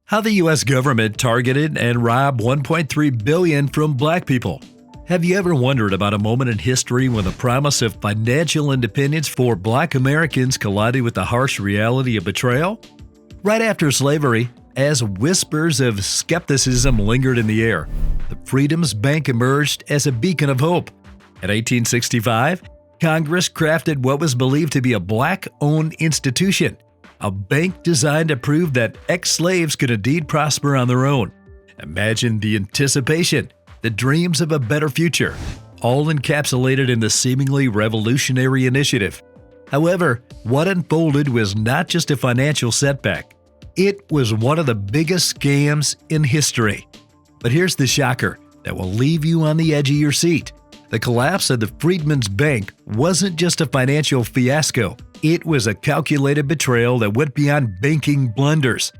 How the U.S. government targeted and robbed $1.3 billion from black people. Have you ever wondered about a moment in history when the promise of financial independence for black Americans collided with the harsh reality of betrayal? Right after slavery, as whispers of scepticism lingered in the air, the Freedom's Bank emerged as a beacon of hope. In 1865, Congress crafted what was believed to be a black-owned institution, a bank designed to prove that ex-slaves could indeed prosper on their own. Imagine the anticipation, the dreams of a better future, all encapsulated in the seemingly revolutionary initiative. However, what unfolded was not just a financial setback. It was one of the biggest scams in history. But here's the shocker that will leave you on the edge of your seat. The collapse of the Freedman's Bank wasn't just a financial fiasco. It was a calculated betrayal that went beyond banking blunders.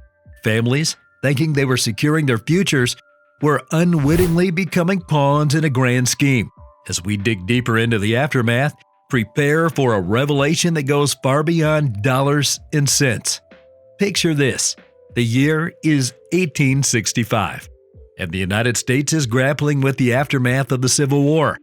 Families, thinking they were securing their futures, were unwittingly becoming pawns in a grand scheme. As we dig deeper into the aftermath, prepare for a revelation that goes far beyond dollars and cents. Picture this. The year is 1865, and the United States is grappling with the aftermath of the Civil War.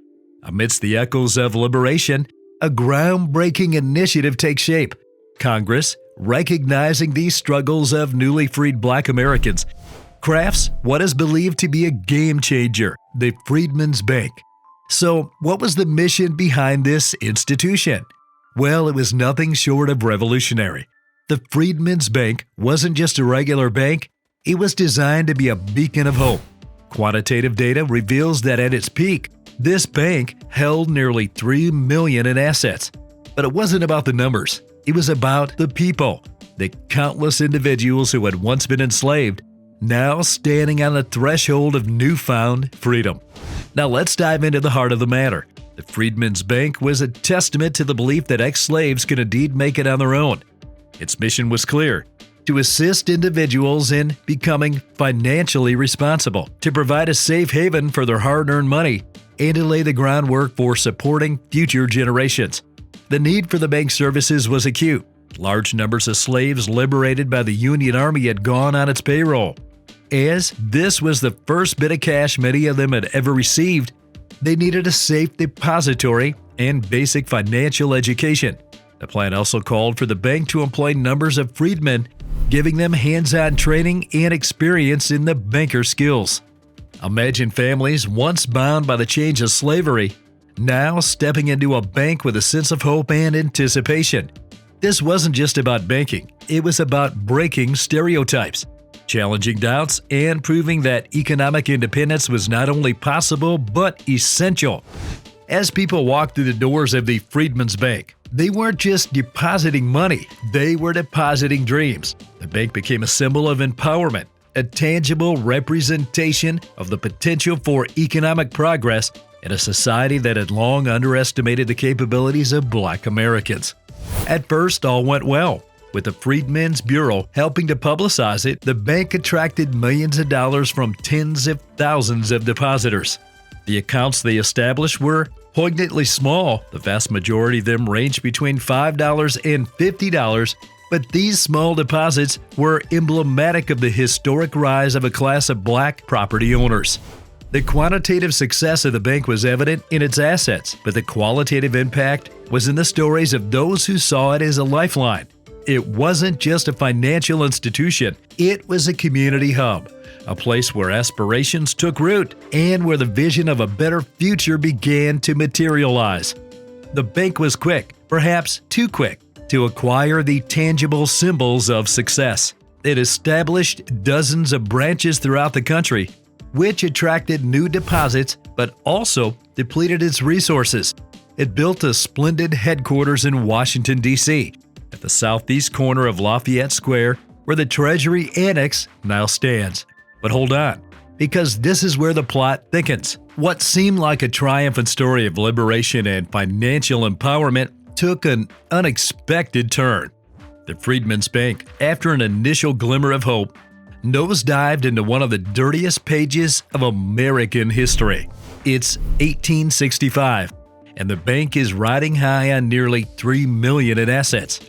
Amidst the echoes of liberation, a groundbreaking initiative takes shape. Congress, recognizing these struggles of newly freed black Americans, crafts what is believed to be a game changer, the Freedman's Bank. So, what was the mission behind this institution? Well, it was nothing short of revolutionary. The Freedman's Bank wasn't just a regular bank, it was designed to be a beacon of hope. Quantitative data reveals that at its peak, this bank held nearly $3 million in assets. But it wasn't about the numbers. It was about the people, the countless individuals who had once been enslaved, now standing on the threshold of newfound freedom. Now let's dive into the heart of the matter. The Freedman's Bank was a testament to the belief that ex-slaves could indeed make it on their own. Its mission was clear: to assist individuals in becoming financially responsible, to provide a safe haven for their hard-earned money, and to lay the groundwork for supporting future generations. The need for the bank services was acute. Large numbers of slaves liberated by the Union Army had gone on its payroll. As this was the first bit of cash many of them had ever received, they needed a safe depository and basic financial education. The plan also called for the bank to employ numbers of freedmen, giving them hands-on training and experience in the banker skills. Imagine families once bound by the chains of slavery, now stepping into a bank with a sense of hope and anticipation. This wasn't just about banking, it was about breaking stereotypes, challenging doubts, and proving that economic independence was not only possible but essential. As people walked through the doors of the Freedman's Bank, they weren't just depositing money, they were depositing dreams. The bank became a symbol of empowerment, a tangible representation of the potential for economic progress in a society that had long underestimated the capabilities of black Americans. At first, all went well. With the Freedmen's Bureau helping to publicize it, the bank attracted millions of dollars from tens of thousands of depositors. The accounts they established were poignantly small. The vast majority of them ranged between $5 and $50, but these small deposits were emblematic of the historic rise of a class of black property owners. The quantitative success of the bank was evident in its assets, but the qualitative impact was in the stories of those who saw it as a lifeline. It wasn't just a financial institution, it was a community hub, a place where aspirations took root and where the vision of a better future began to materialize. The bank was quick, perhaps too quick, to acquire the tangible symbols of success. It established dozens of branches throughout the country, which attracted new deposits but also depleted its resources. It built a splendid headquarters in Washington, D.C., at the southeast corner of Lafayette Square, where the Treasury Annex now stands. But hold on, because this is where the plot thickens. What seemed like a triumphant story of liberation and financial empowerment took an unexpected turn. The Freedman's Bank, after an initial glimmer of hope, nosedived into one of the dirtiest pages of American history. It's 1865, and the bank is riding high on nearly $3 million in assets.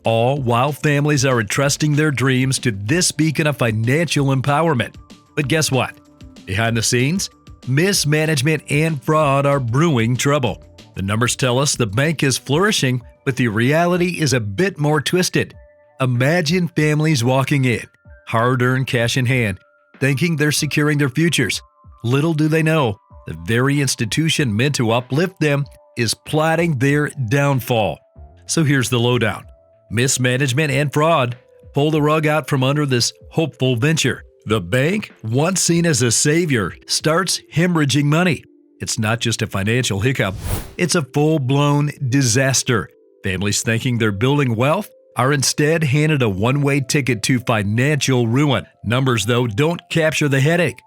all while families are entrusting their dreams to this beacon of financial empowerment. But guess what? Behind the scenes, mismanagement and fraud are brewing trouble. The numbers tell us the bank is flourishing, but the reality is a bit more twisted. Imagine families walking in, hard-earned cash in hand, thinking they're securing their futures. Little do they know, the very institution meant to uplift them is plotting their downfall. So here's the lowdown. Mismanagement and fraud pull the rug out from under this hopeful venture. The bank, once seen as a savior, starts hemorrhaging money. It's not just a financial hiccup, it's a full-blown disaster. Families thinking they're building wealth are instead handed a one-way ticket to financial ruin. Numbers, though, don't capture the headache.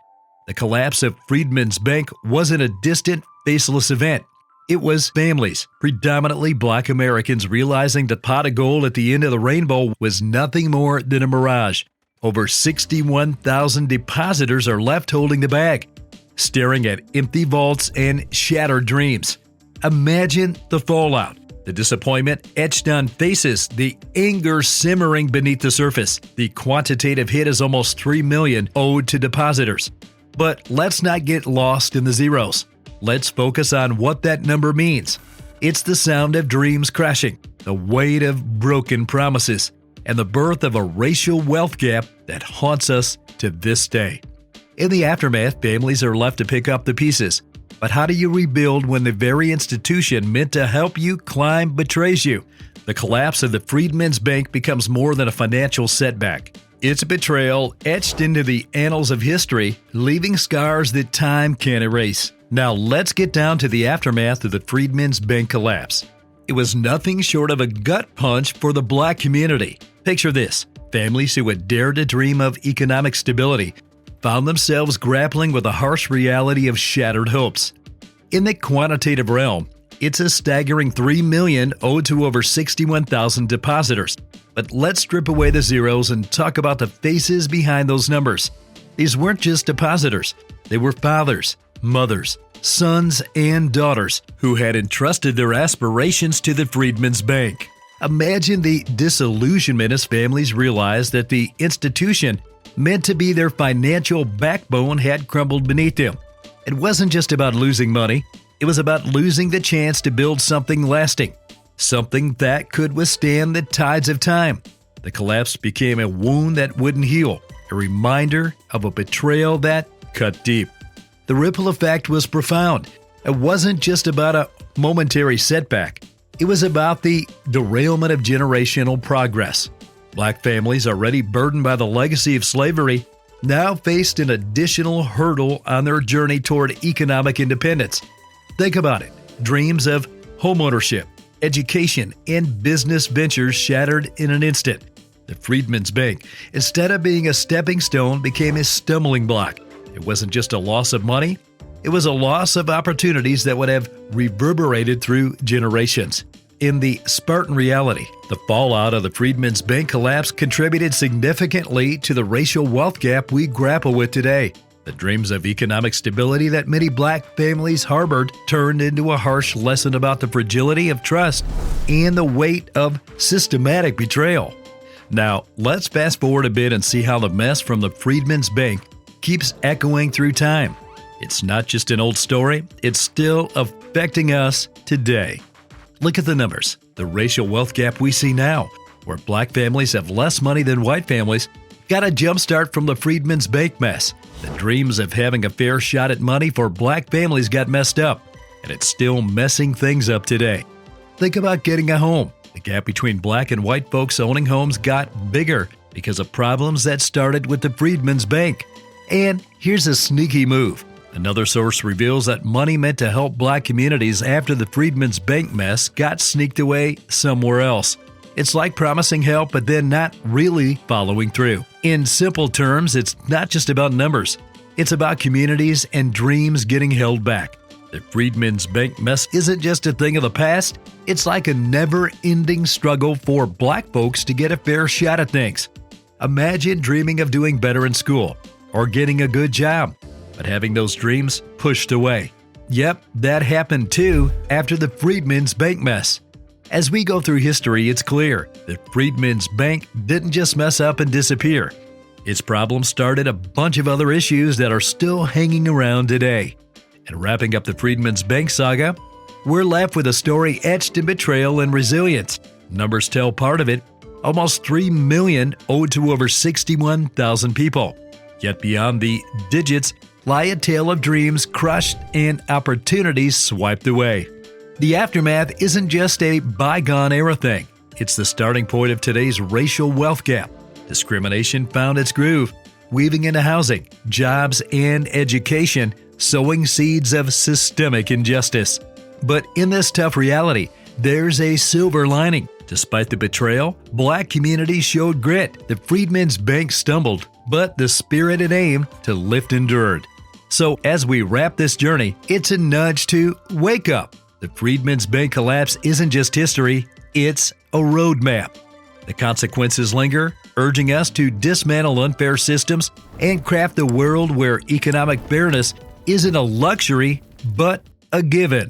The collapse of Freedman's Bank wasn't a distant, faceless event. It was families, predominantly Black Americans, realizing the pot of gold at the end of the rainbow was nothing more than a mirage. Over 61,000 depositors are left holding the bag, staring at empty vaults and shattered dreams. Imagine the fallout, the disappointment etched on faces, the anger simmering beneath the surface. The quantitative hit is almost $3 million owed to depositors. But let's not get lost in the zeros. Let's focus on what that number means. It's the sound of dreams crashing, the weight of broken promises, and the birth of a racial wealth gap that haunts us to this day. In the aftermath, families are left to pick up the pieces. But how do you rebuild when the very institution meant to help you climb betrays you? The collapse of the Freedman's Bank becomes more than a financial setback. It's a betrayal etched into the annals of history, leaving scars that time can't erase. Now let's get down to the aftermath of the Freedman's Bank collapse. It was nothing short of a gut punch for the Black community. Picture this: families who had dared to dream of economic stability found themselves grappling with the harsh reality of shattered hopes. In the quantitative realm, it's a staggering $3 million owed to over 61,000 depositors. But let's strip away the zeros and talk about the faces behind those numbers. These weren't just depositors. They were fathers, mothers, sons, and daughters who had entrusted their aspirations to the Freedman's Bank. Imagine the disillusionment as families realized that the institution meant to be their financial backbone had crumbled beneath them. It wasn't just about losing money. It was about losing the chance to build something lasting, something that could withstand the tides of time. The collapse became a wound that wouldn't heal, a reminder of a betrayal that cut deep. The ripple effect was profound. It wasn't just about a momentary setback. It was about the derailment of generational progress. Black families, already burdened by the legacy of slavery, now faced an additional hurdle on their journey toward economic independence. Think about it. Dreams of homeownership, education, and business ventures shattered in an instant. The Freedman's Bank, instead of being a stepping stone, became a stumbling block. It wasn't just a loss of money. It was a loss of opportunities that would have reverberated through generations. In the Spartan reality, the fallout of the Freedman's Bank collapse contributed significantly to the racial wealth gap we grapple with today. The dreams of economic stability that many Black families harbored turned into a harsh lesson about the fragility of trust and the weight of systematic betrayal. Now, let's fast forward a bit and see how the mess from the Freedman's Bank keeps echoing through time. It's not just an old story, it's still affecting us today. Look at the numbers. The racial wealth gap we see now, where Black families have less money than white families, got a jumpstart from the Freedman's Bank mess. The dreams of having a fair shot at money for Black families got messed up, and it's still messing things up today. Think about getting a home. The gap between Black and white folks owning homes got bigger because of problems that started with the Freedman's Bank. And here's a sneaky move. Another source reveals that money meant to help Black communities after the Freedman's Bank mess got sneaked away somewhere else. It's like promising help but then not really following through. In simple terms, it's not just about numbers. It's about communities and dreams getting held back. The Freedman's Bank mess isn't just a thing of the past. It's like a never-ending struggle for Black folks to get a fair shot at things. Imagine dreaming of doing better in school or getting a good job, but having those dreams pushed away. Yep, that happened too after the Freedman's Bank mess. As we go through history, it's clear that Freedman's bank didn't just mess up and disappear. Its problems started a bunch of other issues that are still hanging around today. And wrapping up the Freedman's bank saga, we're left with a story etched in betrayal and resilience. Numbers tell part of it. Almost 3 million owed to over 61,000 people. Yet beyond the digits lie a tale of dreams crushed and opportunities swiped away. The aftermath isn't just a bygone era thing. It's the starting point of today's racial wealth gap. Discrimination found its groove, weaving into housing, jobs, and education, sowing seeds of systemic injustice. But in this tough reality, there's a silver lining. Despite the betrayal, Black communities showed grit. The Freedman's bank stumbled, but the spirit and aim to lift endured. So as we wrap this journey, it's a nudge to wake up. The Freedman's bank collapse isn't just history, it's a roadmap. The consequences linger, urging us to dismantle unfair systems and craft a world where economic fairness isn't a luxury, but a given.